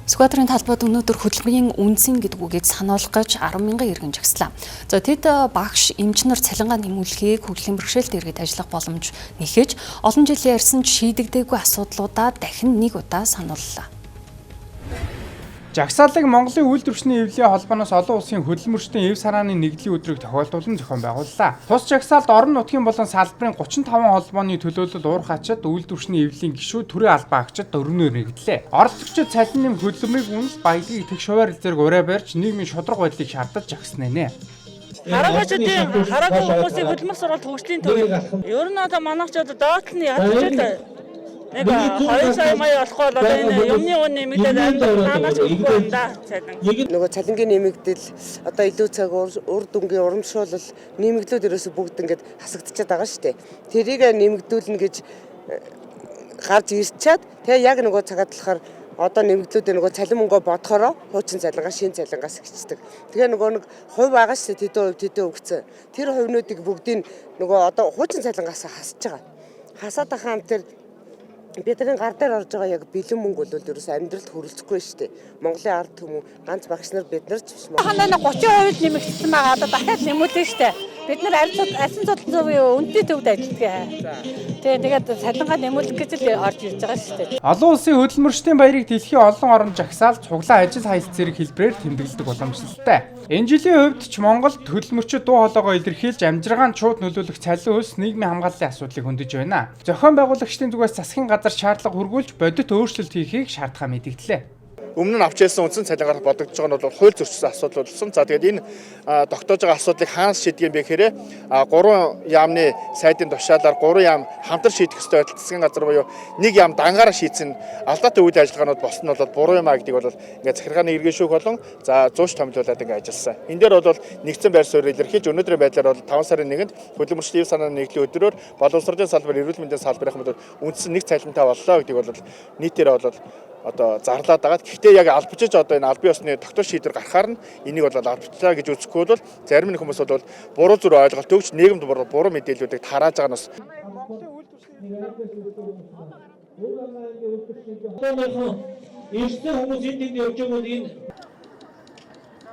Сквадрын талбайд өнөөдөр хөдөлмөрийн үнцэн гэдэг үгийг сануулгах гэж 10,000 иргэн жагслаа. За тэд багш, эмчнэр цалингаа нэмүүлэхийг хөгжлийн бэрхшээлт иргэд ажиллах боломж нэхэж олон жилийн ярьсан шийдэгдээгүй асуудлуудаа дахин нэг удаа санууллаа. Жагсаалыг Монголын үйлдвэрчний эвлэлийн холбооноос олон улсын хөдөлмөрчдийн эв сарааны нэгдлийн өдрийг тохиолдуулан зохион байгууллаа. Тус жагсаалд орон нутгийн болон салбарын 35 холбооны төлөөлөл уурах ачид үйлдвэрчний эвлэлийн гишүүд төрийн албан агчид өргөнөөр нэгдлээ. Оролцогчид цалин нэм хөдөлмөрийг үнэлж баялагийг итгэх шуваар зэрэг ураа барьж нийгмийн шудраг байдлыг шаардаж жагснаа нэ. Хараагчдын хараагүй хүмүүсийн хөдөлмөр сургалт хөгжлийн төв. Ер нь одоо манайч одоо доотлон ядаж нэг 2 сая мая болохгүй бол энэ юмны үн нэмэгдээд амьдрал хаанаас өгөхгүй юм да цалин. Нөгөө цалингийн нэмэгдэл одоо илүү цаг үр дүнгийн урамшуулал нэмэгдлүүд ерөөсө бүгд ингээд хасагдчихад байгаа шүү дээ. Тэрийг нэмэгдүүлнэ гэж гарч ирчээд тэгээ яг нөгөө цагаад болохоор одоо нэмэгдлүүдээ нөгөө цалин мөнгөө бодохороо хуучин цалингаа шин цалингаас ихчдэг. Тэгээ нөгөө нэг хувь байгаа шүү дээ тэдэн өгцөн. Тэр хувьнуудыг бүгдийг нөгөө одоо хуучин цалингаас хасж байгаа. Хасаад ахаан тэр бидний гар дээр орж байгаа яг бэлэн мөнгө бол ерөөс амьдралд хүрэлцэхгүй шүү дээ. Монголын ард түмэн ганц багш нар бид нар ч биш мөн. Ханаа 30% нэмэгдсэн байгаа одоо дахиад нэмүүлнэ шүү дээ. Бид нар арьсан цуцлын үнэтэй төвд ажилладаг. Тэгээд цалингаа нэмүүлэх гэж л орж ирж байгаа шүү дээ. Олон улсын хөдөлмөрчдийн баярыг дэлхийн олон орнд жагсаал цуглаан ажил хаялт зэрэг хэлбэрээр тэмдэглэдэг уламжлалтай. Энэ жилийн хувьд ч Монголд хөдөлмөрчид дуу хоолойгоо илэрхийлж амжиргаанд шууд нөлөөлөх цалин хөлс нийгмийн хамгааллын асуудлыг хөндөж байна. Зохион байгуулагчдын зүгээс засгийн газар шаардлага хургуулж бодит өөрчлөлт хийхийг шаардхаа мэдгдлээ. Өмнө нь авч ялсан үндсэн цалингаар бодогдож байгаа нь бол хууль зөрчсөн асуудал болсон. За тэгээд энэ тогтоож байгаа асуудлыг хаанаас шийдэх юм бэ гэхээр 3 яамны сайдын тушаалаар 3 яам хамтар шийдэх ёстой байтал засгийн газар буюу нэг яам дангаараа шийдсэн алдаатай үйл ажиллагаанууд болсон нь бол буруу юм а гэдгийг бол ингээд захиргааны иргэн шүүх болон за зууш томилуулаад ингээд ажилласан. Энэ дээр бол нэгдсэн байр суурь илэрхийлж өнөөдрийн байдлаар бол 5 сарын 1-нд хөдөлмөрчдийн эв санааны нэгдлийн өдрөөр боловсролын салбар, эрүүл мэндийн салбарын хамт үндсэн нэг цалинтай боллоо гэдгийг бол нийтээр бол одоо зарлаад байгаа. Гэхдээ яг албачиж одоо энэ албан ёсны тогтоох шийдвэр гаргахаар нь энийг бол албачлаа гэж үзэхгүй бол зарим нэг хүмүүс бол буруу зүр ойлголт өгч нийгэмд буруу мэдээллүүдийг тарааж байгаа нь бас Ирсэн хүмүүс энд явж байгаа бол энэ